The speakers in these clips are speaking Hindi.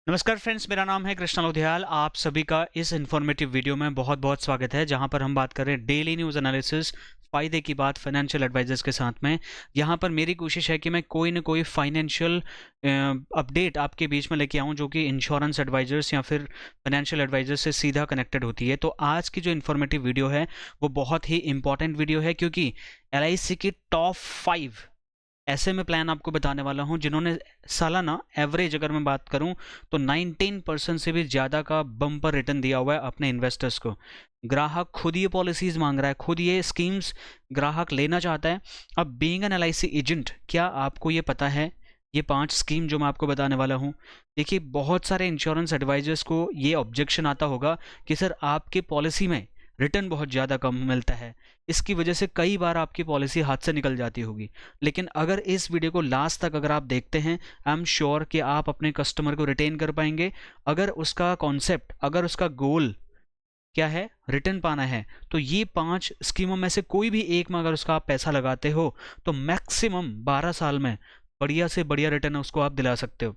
नमस्कार फ्रेंड्स, मेरा नाम है कृष्णा लोधियाल। आप सभी का इस इन्फॉर्मेटिव वीडियो में बहुत बहुत स्वागत है, जहां पर हम बात कर रहे हैं डेली न्यूज़ एनालिसिस, फ़ायदे की बात फाइनेंशियल एडवाइजर्स के साथ में। यहां पर मेरी कोशिश है कि मैं कोई ना कोई फाइनेंशियल अपडेट आपके बीच में लेके आऊं जो कि इंश्योरेंस एडवाइजर्स या फिर फाइनेंशियल एडवाइजर्स से सीधा कनेक्टेड होती है। तो आज की जो इन्फॉर्मेटिव वीडियो है वो बहुत ही इंपॉर्टेंट वीडियो है, क्योंकि एलआईसी की टॉप 5 ऐसे में प्लान आपको बताने वाला हूं जिन्होंने सालाना एवरेज अगर मैं बात करूं तो 19% से भी ज़्यादा का बम्पर रिटर्न दिया हुआ है अपने इन्वेस्टर्स को। ग्राहक खुद ये पॉलिसीज मांग रहा है, खुद ये स्कीम्स ग्राहक लेना चाहता है। अब बीइंग एन एलआईसी एजेंट, क्या आपको ये पता है ये 5 स्कीम जो मैं आपको बताने वाला हूँ? देखिए, बहुत सारे इंश्योरेंस एडवाइजर्स को ये ऑब्जेक्शन आता होगा कि सर आपके पॉलिसी में रिटर्न बहुत ज़्यादा कम मिलता है, इसकी वजह से कई बार आपकी पॉलिसी हाथ से निकल जाती होगी। लेकिन अगर इस वीडियो को लास्ट तक अगर आप देखते हैं, आई एम श्योर कि आप अपने कस्टमर को रिटेन कर पाएंगे। अगर उसका कॉन्सेप्ट, अगर उसका गोल क्या है, रिटर्न पाना है, तो ये 5 स्कीमों में से कोई भी एक में अगर उसका आप पैसा लगाते हो तो मैक्सिमम 12 साल में बढ़िया से बढ़िया रिटर्न उसको आप दिला सकते हो।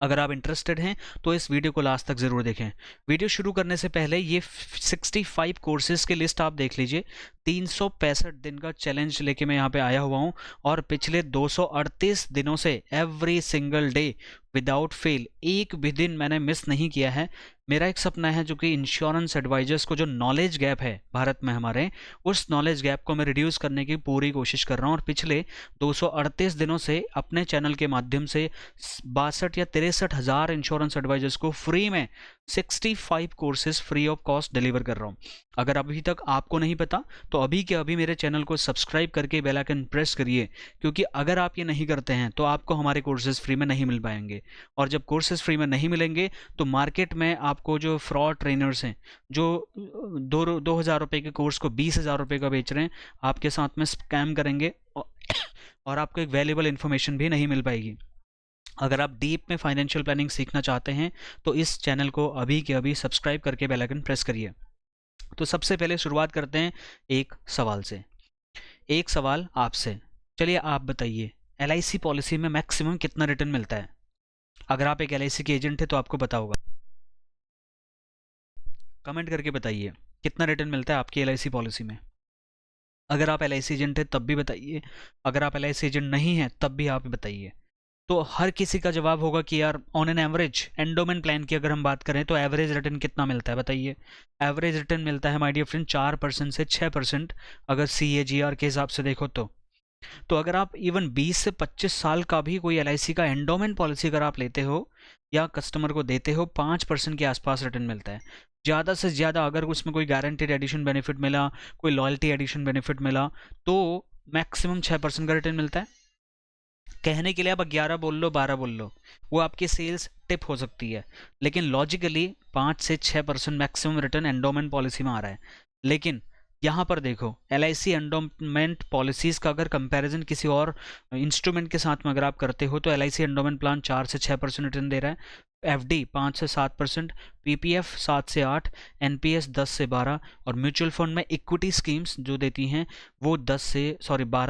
अगर आप इंटरेस्टेड हैं तो इस वीडियो को लास्ट तक ज़रूर देखें। वीडियो शुरू करने से पहले ये 65 कोर्सेज की लिस्ट आप देख लीजिए। 365 दिन का चैलेंज लेके मैं यहाँ पे आया हुआ हूँ, और पिछले 238 दिनों से every single day without fail एक भी दिन मैंने मिस नहीं किया है। मेरा एक सपना है जो कि इंश्योरेंस एडवाइजर्स को जो नॉलेज गैप है भारत में हमारे, उस नॉलेज गैप को मैं रिड्यूस करने की पूरी कोशिश कर रहा हूँ। और पिछले 238 दिनों से अपने चैनल के माध्यम से 62 या 63 हज़ार इंश्योरेंस एडवाइजर्स को फ्री में 65 courses free of cost deliver कर रहा हूँ। अगर अभी तक आपको नहीं पता तो अभी के अभी मेरे चैनल को सब्सक्राइब करके बेल आइकन प्रेस करिए, क्योंकि अगर आप ये नहीं करते हैं तो आपको हमारे कोर्सेज फ्री में नहीं मिल पाएंगे। और जब कोर्सेज फ्री में नहीं मिलेंगे तो मार्केट में आपको जो फ्रॉड ट्रेनर्स हैं, जो 2,000 रुपये के कोर्स को 20,000 रुपये का बेच रहे हैं, आपके साथ में स्कैम करेंगे और आपको एक वैल्यूएबल इन्फॉर्मेशन भी नहीं मिल पाएगी। अगर आप डीप में फाइनेंशियल प्लानिंग सीखना चाहते हैं तो इस चैनल को अभी के अभी सब्सक्राइब करके बेल आइकन प्रेस करिए। तो सबसे पहले शुरुआत करते हैं एक सवाल से। एक सवाल आपसे, चलिए आप बताइए, एलआईसी पॉलिसी में मैक्सिमम कितना रिटर्न मिलता है? अगर आप एक एलआईसी के एजेंट है तो आपको पता होगा। कमेंट करके बताइए कितना रिटर्न मिलता है आपकी एलआईसी पॉलिसी में। अगर आप एलआईसी एजेंट है तब भी बताइए, अगर आप एलआईसी एजेंट नहीं है तब भी आप बताइए। तो हर किसी का जवाब होगा कि यार on an average endowment plan की अगर हम बात करें तो एवरेज रिटर्न कितना मिलता है बताइए। एवरेज रिटर्न मिलता है माय डियर फ्रेंड 4% से 6%, अगर CAGR के हिसाब से देखो तो अगर आप इवन 20 से 25 साल का भी कोई एलआईसी का एंडोमेंट पॉलिसी अगर आप लेते हो या कस्टमर को देते हो, 5% के आसपास रिटर्न मिलता है। ज़्यादा से ज़्यादा अगर उसमें कोई गारंटीड एडिशन बेनिफिट मिला, कोई लॉयल्टी एडिशन बेनिफिट मिला, तो मैक्सिमम 6% का रिटर्न मिलता है। कहने के लिए आप 11 बोल लो, 12 बोल लो, वो आपकी सेल्स टिप हो सकती है, लेकिन लॉजिकली 5 से 6% मैक्सिमम रिटर्न एंडोमेंट पॉलिसी में आ रहा है। लेकिन यहाँ पर देखो, एलआईसी एंडोमेंट पॉलिसीज का अगर कंपैरिजन किसी और इंस्ट्रूमेंट के साथ में अगर आप करते हो तो एलआईसी एंडोमेंट प्लान 4 से 6% रिटर्न दे रहा है, एफडी 5 से 7%, पीपीएफ 7 से 8, एनपीएस 10 से 12, और म्यूचुअल फंड में इक्विटी स्कीम्स जो देती हैं वो 12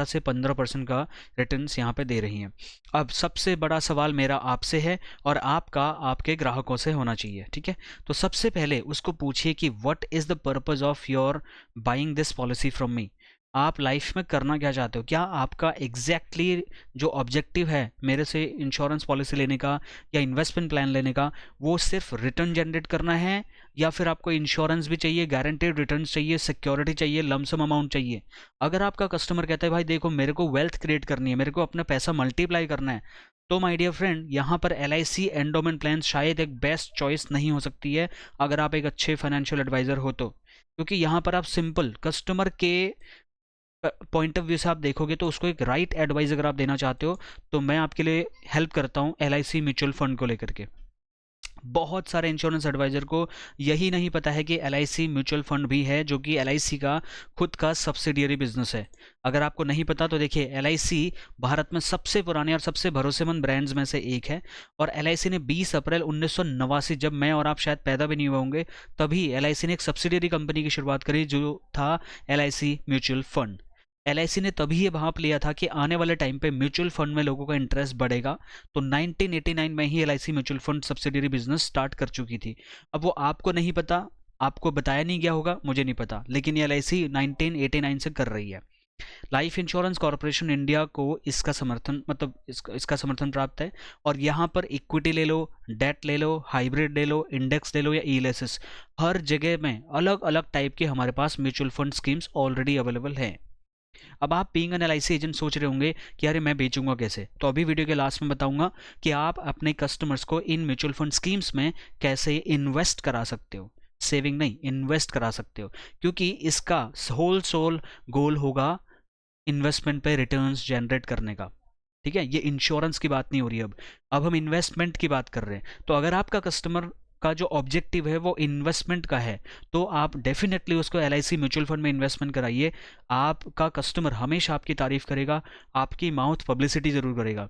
से 15% का रिटर्न्स यहाँ पे दे रही हैं। अब सबसे बड़ा सवाल मेरा आपसे है और आपका आपके ग्राहकों से होना चाहिए, ठीक है? तो सबसे पहले उसको पूछिए कि what is the purpose of your buying this policy from me. आप लाइफ में करना क्या चाहते हो? क्या आपका एग्जैक्टली जो ऑब्जेक्टिव है मेरे से इंश्योरेंस पॉलिसी लेने का या इन्वेस्टमेंट प्लान लेने का, वो सिर्फ रिटर्न जनरेट करना है, या फिर आपको इंश्योरेंस भी चाहिए, गारंटेड रिटर्न्स चाहिए, सिक्योरिटी चाहिए, लमसम अमाउंट चाहिए? अगर आपका कस्टमर कहता है भाई देखो मेरे को वेल्थ क्रिएट करनी है, मेरे को अपना पैसा मल्टीप्लाई करना है, तो माय डियर फ्रेंड यहाँ पर LIC एंडोमेंट प्लान शायद एक बेस्ट चॉइस नहीं हो सकती है अगर आप एक अच्छे फाइनेंशियल एडवाइज़र हो तो। क्योंकि यहाँ पर आप सिंपल कस्टमर के पॉइंट ऑफ व्यू से आप देखोगे तो उसको एक राइट एडवाइस अगर आप देना चाहते हो तो मैं आपके लिए हेल्प करता हूँ LIC म्यूचुअल फंड को लेकर के। बहुत सारे इंश्योरेंस एडवाइजर को यही नहीं पता है कि LIC म्यूचुअल फंड भी है, जो कि LIC का खुद का सब्सिडियरी बिजनेस है। अगर आपको नहीं पता तो देखिए, LIC भारत में सबसे पुराने और सबसे भरोसेमंद ब्रांड्स में से एक है, और LIC ने 20 अप्रैल 1989, जब मैं और आप शायद पैदा भी नहीं हुए होंगे, तभी LIC ने एक सब्सिडियरी कंपनी की शुरुआत करी जो था LIC म्यूचुअल फंड। LIC ने तभी ये भाप लिया था कि आने वाले टाइम पे म्यूचुअल फंड में लोगों का इंटरेस्ट बढ़ेगा, तो 1989 में ही LIC mutual fund subsidiary business start कर चुकी थी। अब वो आपको नहीं पता, आपको बताया नहीं गया होगा, मुझे नहीं पता, लेकिन ये LIC 1989 से कर रही है। लाइफ इंश्योरेंस कॉर्पोरेशन इंडिया को इसका समर्थन, मतलब इसका समर्थन प्राप्त है। और यहाँ पर इक्विटी ले लो, डेट ले लो, हाइब्रिड ले लो, इंडेक्स ले लो या ईएलएसएस, हर जगह में अलग अलग टाइप के हमारे पास mutual fund schemes already available हैं। अब आप बीइंग एन LIC एजेंट सोच रहे होंगे कि अरे मैं बेचूंगा कैसे, तो अभी वीडियो के लास्ट में बताऊंगा कि आप अपने कस्टमर्स को इन म्यूचुअल फंड स्कीम्स में कैसे इन्वेस्ट करा सकते हो। सेविंग नहीं, इन्वेस्ट करा सकते हो, क्योंकि इसका होल सोल गोल होगा इन्वेस्टमेंट पे रिटर्न्स जनरेट करने का। ठीक है, ये इंश्योरेंस की बात नहीं हो रही, अब हम इन्वेस्टमेंट की बात कर रहे हैं। तो अगर आपका कस्टमर का जो ऑब्जेक्टिव है वो इन्वेस्टमेंट का है, तो आप डेफिनेटली उसको LIC म्यूचुअल फंड में इन्वेस्टमेंट कराइए। आपका कस्टमर हमेशा आपकी तारीफ करेगा, आपकी माउथ पब्लिसिटी जरूर करेगा।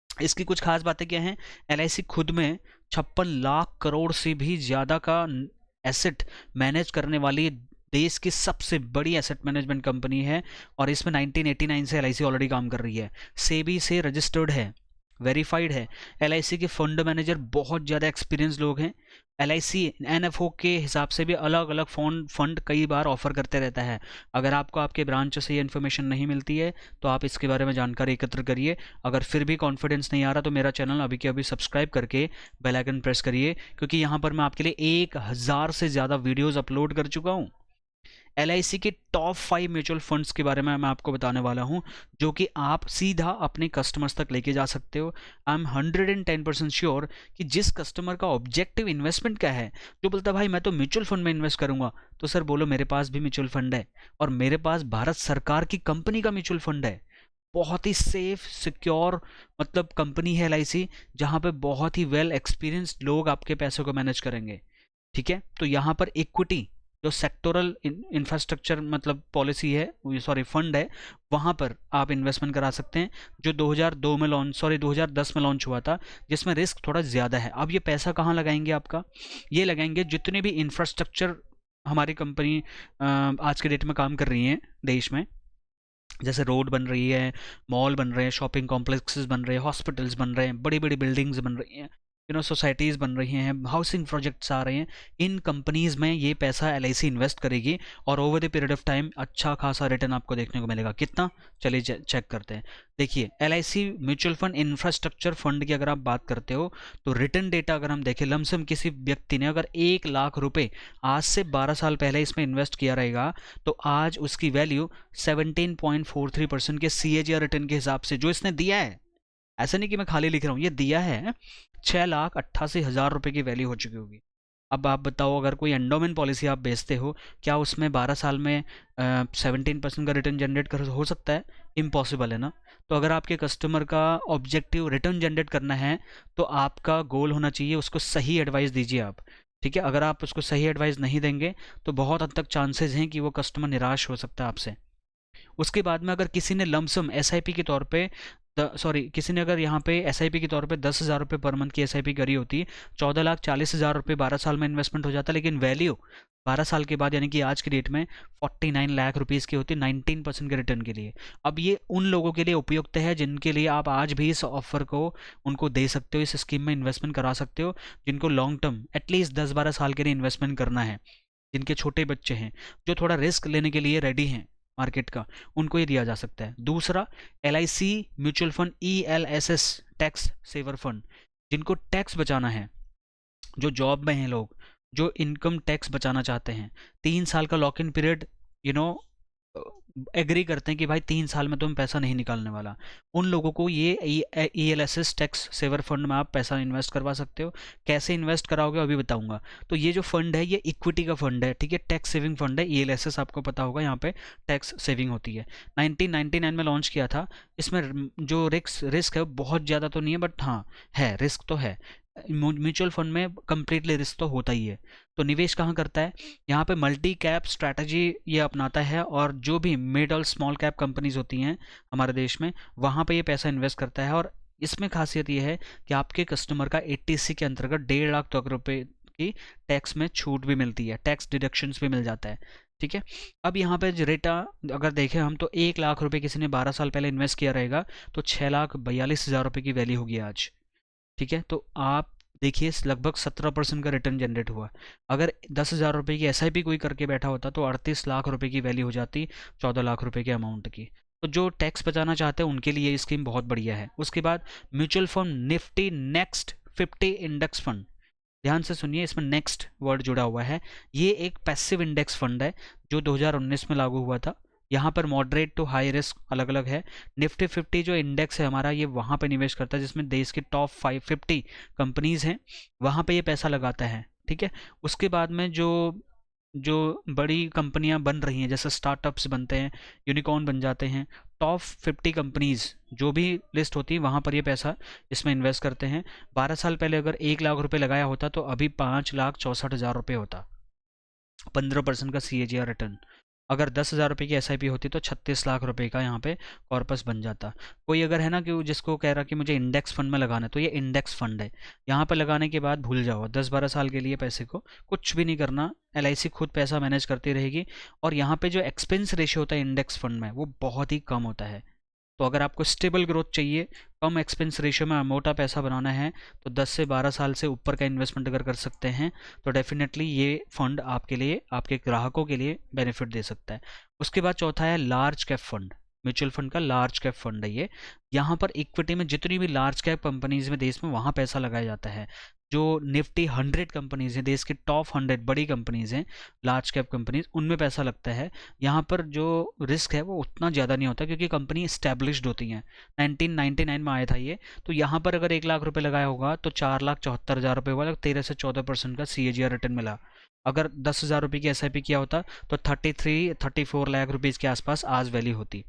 इसकी कुछ खास बातें क्या हैं? LIC खुद में 56 लाख करोड़ से भी ज्यादा का एसेट मैनेज करने वाली देश की सबसे बड़ी एसेट मैनेजमेंट कंपनी है, और इसमें 1989 से LIC ऑलरेडी काम कर रही है, सेबी से रजिस्टर्ड है, वेरीफाइड है। LIC के फंड मैनेजर बहुत ज़्यादा एक्सपीरियंस लोग हैं। LIC NFO के हिसाब से भी अलग अलग फंड कई बार ऑफर करते रहता है। अगर आपको आपके ब्रांच से ये इन्फॉर्मेशन नहीं मिलती है तो आप इसके बारे में जानकारी एकत्र करिए। अगर फिर भी कॉन्फिडेंस नहीं आ रहा तो मेरा चैनल अभी के अभी सब्सक्राइब करके बेल आइकन प्रेस करिए, क्योंकि यहाँ पर मैं आपके लिए 1000 से ज़्यादा वीडियोज़ अपलोड कर चुका हूँ। LIC के टॉप 5 म्यूचुअल फंड्स के बारे में मैं आपको बताने वाला हूं, जो कि आप सीधा अपने कस्टमर्स तक लेके जा सकते हो। आई एम 110% श्योर कि जिस कस्टमर का ऑब्जेक्टिव इन्वेस्टमेंट क्या है, जो बोलता है भाई मैं तो म्यूचुअल फंड में इन्वेस्ट करूंगा, तो सर बोलो मेरे पास भी म्यूचुअल फंड है, और मेरे पास भारत सरकार की कंपनी का म्यूचुअल फंड है। बहुत ही सेफ सिक्योर मतलब कंपनी है LIC, जहां पे बहुत ही वेल एक्सपीरियंस्ड लोग आपके पैसों को मैनेज करेंगे। ठीक है, तो यहाँ पर इक्विटी जो सेक्टोरल इंफ्रास्ट्रक्चर मतलब पॉलिसी है, सॉरी फंड है, वहाँ पर आप इन्वेस्टमेंट करा सकते हैं, जो 2010 में लॉन्च हुआ था, जिसमें रिस्क थोड़ा ज़्यादा है। अब ये पैसा कहाँ लगाएंगे आपका? ये लगाएंगे जितने भी इंफ्रास्ट्रक्चर हमारी कंपनी आज के डेट में काम कर रही हैं देश में, जैसे रोड बन रही है, मॉल बन रहे हैं, शॉपिंग कॉम्प्लेक्सेस बन रहे हैं, हॉस्पिटल्स बन रहे हैं, बड़ी बड़ी बिल्डिंग्स बन रही हैं, सोसाइटीज़ बन रही हैं, हाउसिंग प्रोजेक्ट्स आ रहे हैं, इन कंपनीज़ में ये पैसा LIC इन्वेस्ट करेगी, और over the period of time अच्छा खासा रिटर्न आपको देखने को मिलेगा। कितना? चलिए चेक करते हैं। देखिए, LIC mutual fund infrastructure fund की अगर आप बात करते हो, तो रिटर्न डेटा अगर हम देखें, लमसम किसी व्यक्ति ने अगर 1 लाख रुपए आज से 12 साल पहले इसमें इन्वेस्ट किया रहेगा, तो आज उसकी वैल्यू 17.43% के CAGR रिटर्न के हिसाब से जो इसने दिया है, ऐसा नहीं कि मैं खाली लिख रहा हूँ, ये दिया है, 6,88,000 रुपए की वैल्यू हो चुकी होगी। अब आप बताओ, अगर कोई एंडोमेंट पॉलिसी आप बेचते हो, क्या उसमें 12 साल में 17% का रिटर्न जनरेट कर हो सकता है? इम्पॉसिबल है ना। तो अगर आपके कस्टमर का ऑब्जेक्टिव रिटर्न जनरेट करना है, तो आपका गोल होना चाहिए उसको सही एडवाइस दीजिए आप। ठीक है, अगर आप उसको सही एडवाइस नहीं देंगे तो बहुत हद तक चांसेस हैं कि वो कस्टमर निराश हो सकता है आपसे। उसके बाद में अगर किसी ने लमसम SIP के तौर पे किसी ने अगर यहाँ पे SIP के तौर पे 10,000 रुपये पर मंथ की SIP करी होती, 14,40,000 रुपये 12 साल में इन्वेस्टमेंट हो जाता, लेकिन वैल्यू 12 साल के बाद यानी कि आज की डेट में 49 लाख रुपीज़ की होती 19% के रिटर्न के लिए। अब ये उन लोगों के लिए उपयुक्त है जिनके लिए आप आज भी इस ऑफर को उनको दे सकते हो, इस स्कीम में इन्वेस्टमेंट करा सकते हो, जिनको लॉन्ग टर्म एटलीस्ट 10-12 साल के लिए इन्वेस्टमेंट करना है, जिनके छोटे बच्चे हैं, जो थोड़ा रिस्क लेने के लिए रेडी हैं मार्केट का, उनको ये दिया जा सकता है। दूसरा, LIC mutual fund ELSS tax saver fund, जिनको टैक्स बचाना है, जो जॉब में हैं लोग, जो इनकम टैक्स बचाना चाहते हैं, 3 साल का लॉक इन पीरियड एग्री करते हैं कि भाई 3 साल में तुम पैसा नहीं निकालने वाला, उन लोगों को ये ELSS टैक्स सेवर फंड में आप पैसा इन्वेस्ट करवा सकते हो। कैसे इन्वेस्ट कराओगे अभी बताऊंगा। तो ये जो फंड है ये इक्विटी का फंड है, ठीक है, टैक्स सेविंग फंड है। ELSS आपको पता होगा, यहाँ पे टैक्स सेविंग होती है। 1999 में लॉन्च किया था। इसमें जो रिस्क है बहुत ज़्यादा तो नहीं है, बट हाँ है, रिस्क तो है। म्यूचुअल फंड में कंप्लीटली रिस्क तो होता ही है। तो निवेश कहाँ करता है? यहाँ पे मल्टी कैप स्ट्रैटेजी ये अपनाता है, और जो भी मिड और स्मॉल कैप कंपनीज होती हैं हमारे देश में, वहाँ पे ये पैसा इन्वेस्ट करता है। और इसमें खासियत ये है कि आपके कस्टमर का 80C के अंतर्गत 1.5 लाख रुपए की टैक्स में छूट भी मिलती है, टैक्स डिडक्शंस भी मिल जाता है। ठीक है। अब यहाँ पे रेटा अगर देखें हम तो 1 लाख रुपए किसी ने 12 साल पहले इन्वेस्ट किया रहेगा तो 6,42,000 रुपए की वैल्यू होगी आज। ठीक है, तो आप देखिए लगभग 17% का रिटर्न जनरेट हुआ। अगर 10,000 रुपये की SIP कोई करके बैठा होता तो 38 लाख रुपए की वैल्यू हो जाती 14 लाख रुपए के अमाउंट की। तो जो टैक्स बचाना चाहते हैं उनके लिए ये स्कीम बहुत बढ़िया है। उसके बाद mutual fund Nifty next 50 index fund, ध्यान से सुनिए, इसमें नेक्स्ट वर्ड जुड़ा हुआ है। ये एक पैसिव इंडेक्स फंड है जो 2019 में लागू हुआ था। यहाँ पर मॉडरेट टू हाई रिस्क अलग अलग है। निफ्टी 50 जो इंडेक्स है हमारा, ये वहाँ पे निवेश करता है जिसमें देश की टॉप 550 कंपनीज हैं, वहाँ पे ये पैसा लगाता है। ठीक है, उसके बाद में जो जो बड़ी कंपनियां बन रही हैं, जैसे स्टार्टअप्स बनते हैं, यूनिकॉर्न बन जाते हैं, टॉप 50 कंपनीज जो भी लिस्ट होती है वहाँ पर ये पैसा इसमें इन्वेस्ट करते हैं। 12 साल पहले अगर 1 लाख रुपए लगाया होता तो अभी 5,64,000 रुपये होता, 15% का CAGR रिटर्न। अगर 10,000 रुपये की SIP होती तो 36 लाख रुपए का यहाँ पे कॉर्पस बन जाता। कोई अगर है ना कि जिसको कह रहा कि मुझे इंडेक्स फंड में लगाना है, तो ये इंडेक्स फंड है। यहाँ पर लगाने के बाद भूल जाओ, 10-12 साल के लिए पैसे को कुछ भी नहीं करना, LIC खुद पैसा मैनेज करती रहेगी। और यहाँ पे जो एक्सपेंस रेशियो होता है इंडेक्स फंड में वो बहुत ही कम होता है। तो अगर आपको स्टेबल ग्रोथ चाहिए, कम एक्सपेंस रेशियो में मोटा पैसा बनाना है, तो 10 से 12 साल से ऊपर का इन्वेस्टमेंट अगर कर सकते हैं तो डेफिनेटली ये फंड आपके लिए, आपके ग्राहकों के लिए बेनिफिट दे सकता है। उसके बाद चौथा है large cap fund. Mutual fund का लार्ज कैप फंड है ये। यहाँ पर इक्विटी में जितनी भी लार्ज कैप कंपनीज में देश में वहाँ पैसा लगाया जाता है। जो निफ्टी 100 कंपनीज हैं, देश की टॉप 100 बड़ी कंपनीज हैं, लार्ज कैप कंपनीज, उनमें पैसा लगता है। यहाँ पर जो रिस्क है वो उतना ज़्यादा नहीं होता क्योंकि कंपनी इस्टेब्लिश्ड होती हैं। 1999 में आया था ये। तो यहाँ पर अगर 1 लाख रुपए लगाया होगा तो 4,74,000 रुपये हुआ, 13 से 14% का CAGR रिटर्न मिला। अगर 10,000 रुपये की SIP किया होता तो 33-34 लाख रुपीज़ के आसपास आज वैल्यू होती।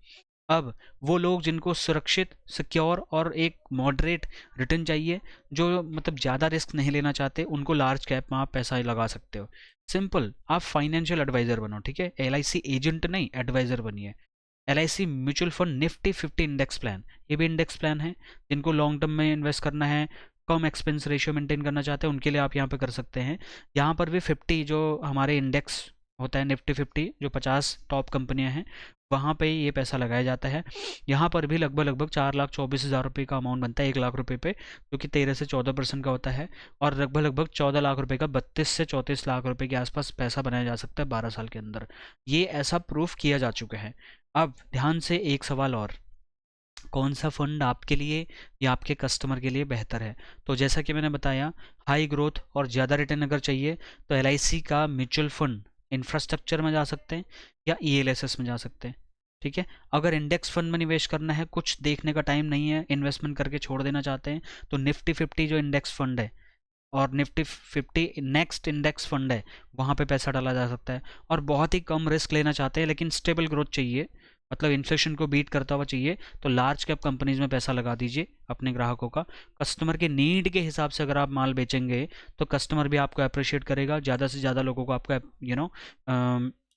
अब वो लोग जिनको सुरक्षित, सिक्योर और एक मॉडरेट रिटर्न चाहिए, जो मतलब ज़्यादा रिस्क नहीं लेना चाहते, उनको लार्ज कैप में आप पैसा लगा सकते हो। सिंपल, आप फाइनेंशियल एडवाइज़र बनो। ठीक है, LIC एजेंट नहीं, एडवाइज़र बनिए। LIC mutual fund Nifty 50 index plan, ये भी इंडेक्स प्लान है। जिनको लॉन्ग टर्म में इन्वेस्ट करना है, कम एक्सपेंस रेशियो मेंटेन करना चाहते हैं, उनके लिए आप यहाँ पे कर सकते हैं। यहाँ पर भी 50 जो हमारे इंडेक्स होता है, निफ्टी 50 जो 50 टॉप कंपनियां हैं, वहाँ पे ये पैसा लगाया जाता है। यहाँ पर भी लगभग 4,24,000 रुपये का अमाउंट बनता है 1 लाख रुपए पे, जो कि 13 से 14% का होता है। और लगभग 14 लाख रुपए का 32 से 34 लाख रुपए के आसपास पैसा बनाया जा सकता है 12 साल के अंदर। ये ऐसा प्रूफ किया जा चुका है। अब ध्यान से एक सवाल और, कौन सा फंड आपके लिए या आपके कस्टमर के लिए बेहतर है? तो जैसा कि मैंने बताया, हाई ग्रोथ और ज़्यादा रिटर्न अगर चाहिए तो LIC का म्यूचुअल फंड इंफ्रास्ट्रक्चर में जा सकते हैं या ELSS में जा सकते हैं। ठीक है, अगर इंडेक्स फंड में निवेश करना है, कुछ देखने का टाइम नहीं है, इन्वेस्टमेंट करके छोड़ देना चाहते हैं, तो निफ्टी 50 जो इंडेक्स फंड है और निफ्टी 50 नेक्स्ट इंडेक्स फंड है, वहाँ पे पैसा डाला जा सकता है। और बहुत ही कम रिस्क लेना चाहते हैं लेकिन स्टेबल ग्रोथ चाहिए, मतलब इन्फ्लेशन को बीट करता हुआ चाहिए, तो लार्ज कैप कंपनीज में पैसा लगा दीजिए अपने ग्राहकों का। कस्टमर के नीड के हिसाब से अगर आप माल बेचेंगे तो कस्टमर भी आपको अप्रिशिएट करेगा, ज़्यादा से ज़्यादा लोगों को आपका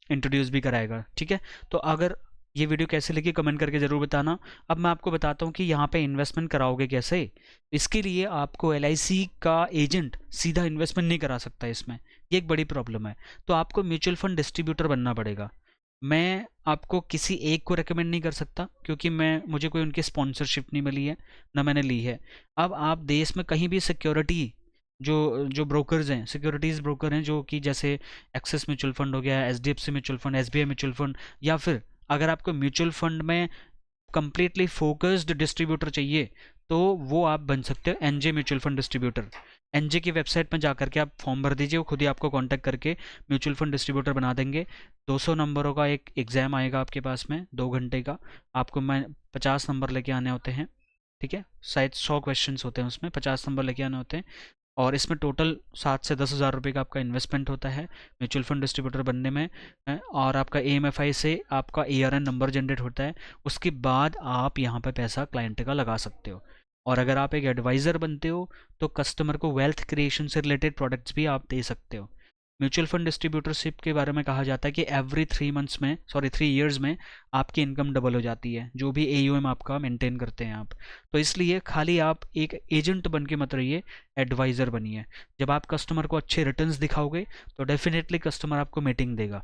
इंट्रोड्यूस भी कराएगा। ठीक है, तो अगर ये वीडियो कैसे लगी कमेंट करके ज़रूर बताना। अब मैं आपको बताता हूँ कि यहाँ पे इन्वेस्टमेंट कराओगे कैसे। इसके लिए आपको LIC का एजेंट सीधा इन्वेस्टमेंट नहीं करा सकता इसमें, ये एक बड़ी प्रॉब्लम है। तो आपको म्यूचुअल फंड डिस्ट्रीब्यूटर बनना पड़ेगा। मैं आपको किसी एक को रेकमेंड नहीं कर सकता क्योंकि मुझे कोई उनकी स्पॉन्सरशिप नहीं मिली है, ना मैंने ली है। अब आप देश में कहीं भी सिक्योरिटी, जो जो ब्रोकर्स हैं, सिक्योरिटीज़ ब्रोकर हैं, जो कि जैसे एक्सिस म्यूचुअल फंड हो गया, HDFC mutual fund, SBI mutual fund, या फिर अगर आपको म्यूचुअल फंड में कंप्लीटली फोकस्ड डिस्ट्रीब्यूटर चाहिए तो वो आप बन सकते हो NJ mutual fund distributor. NJ की वेबसाइट में जा करके आप फॉर्म भर दीजिए, वो खुद ही आपको कांटेक्ट करके म्यूचुअल फंड डिस्ट्रीब्यूटर बना देंगे। 200 नंबरों का एक एग्ज़ाम आएगा आपके पास में, 2 घंटे का। आपको 50 नंबर लेके आने होते हैं। ठीक है, शायद 100 क्वेश्चन होते हैं उसमें, 50 नंबर लेके आने होते हैं। और इसमें टोटल 7 से 10,000 रुपये का आपका इन्वेस्टमेंट होता है म्यूचुअल फंड डिस्ट्रीब्यूटर बनने में। और आपका AMFI से आपका ARN नंबर जनरेट होता है। उसके बाद आप यहाँ पे पैसा क्लाइंट का लगा सकते हो। और अगर आप एक एडवाइज़र बनते हो तो कस्टमर को वेल्थ क्रिएशन से रिलेटेड प्रोडक्ट्स भी आप दे सकते हो। म्यूचुअल फंड डिस्ट्रीब्यूटरशिप के बारे में कहा जाता है कि एवरी 3 ईयर्स में आपकी इनकम डबल हो जाती है, जो भी AUM आपका मेंटेन करते हैं आप। तो इसलिए खाली आप एक एजेंट बन के मत रहिए, एडवाइज़र बनिए। जब आप कस्टमर को अच्छे रिटर्न्स दिखाओगे तो डेफिनेटली कस्टमर आपको मीटिंग देगा।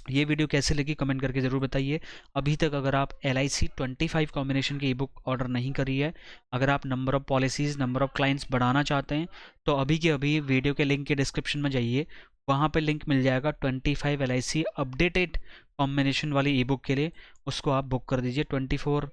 ये वीडियो कैसे लगी कमेंट करके ज़रूर बताइए। अभी तक अगर आप LIC 25 कॉम्बिनेशन की ई बुक ऑर्डर नहीं करी है, अगर आप number of policies, number of clients बढ़ाना चाहते हैं, तो अभी के अभी वीडियो के लिंक के डिस्क्रिप्शन में जाइए, वहाँ पे लिंक मिल जाएगा 25 LIC अपडेटेड कॉम्बिनेशन वाली ई बुक के लिए। उसको आप बुक कर दीजिए, 24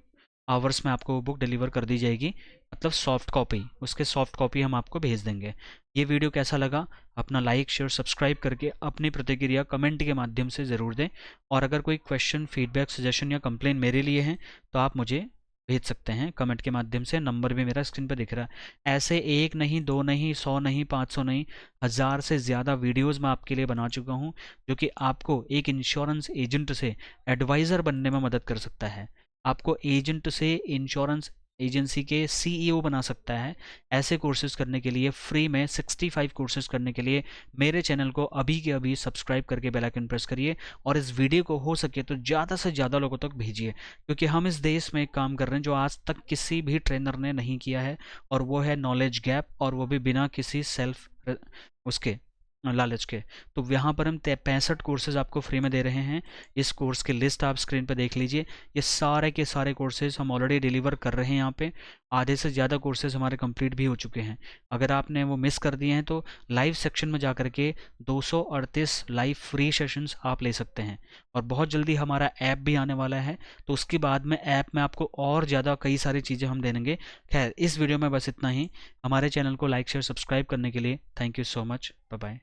आवर्स में आपको वो बुक डिलीवर कर दी जाएगी, मतलब सॉफ्ट कॉपी, उसके सॉफ्ट कॉपी हम आपको भेज देंगे। ये वीडियो कैसा लगा अपना लाइक शेयर सब्सक्राइब करके अपनी प्रतिक्रिया कमेंट के माध्यम से ज़रूर दें। और अगर कोई क्वेश्चन फीडबैक सजेशन या कंप्लेन मेरे लिए हैं तो आप मुझे भेज सकते हैं कमेंट के माध्यम से। नंबर भी मेरा स्क्रीन पर दिख रहा है। ऐसे एक नहीं, दो नहीं, 100 नहीं, 500 नहीं, 1000 से ज़्यादा वीडियोज़ मैं आपके लिए बना चुका हूँ, जो कि आपको एक इंश्योरेंस एजेंट से एडवाइज़र बनने में मदद कर सकता है, आपको एजेंट से इंश्योरेंस एजेंसी के CEO बना सकता है। ऐसे कोर्सेज करने के लिए फ्री में 65 कोर्सेज करने के लिए मेरे चैनल को अभी के अभी सब्सक्राइब करके बेल आइकन प्रेस करिए और इस वीडियो को हो सके तो ज़्यादा से ज़्यादा लोगों तक भेजिए, क्योंकि हम इस देश में एक काम कर रहे हैं जो आज तक किसी भी ट्रेनर ने नहीं किया है, और वो है नॉलेज गैप, और वो भी बिना किसी सेल्फ उसके लालच के। तो यहाँ पर हम 65 कोर्सेज आपको फ्री में दे रहे हैं। इस कोर्स की लिस्ट आप स्क्रीन पर देख लीजिए। ये सारे के सारे कोर्सेज हम ऑलरेडी डिलीवर कर रहे हैं। यहाँ पे आधे से ज़्यादा कोर्सेज हमारे कंप्लीट भी हो चुके हैं। अगर आपने वो मिस कर दिए हैं तो लाइव सेक्शन में जा करके 238 लाइव फ्री सेशंस आप ले सकते हैं। और बहुत जल्दी हमारा ऐप भी आने वाला है, तो उसके बाद में ऐप में आपको और ज़्यादा कई सारी चीज़ें हम देंगे। खैर, इस वीडियो में बस इतना ही। हमारे चैनल को लाइक शेयर सब्सक्राइब करने के लिए thank you so much. Bye bye.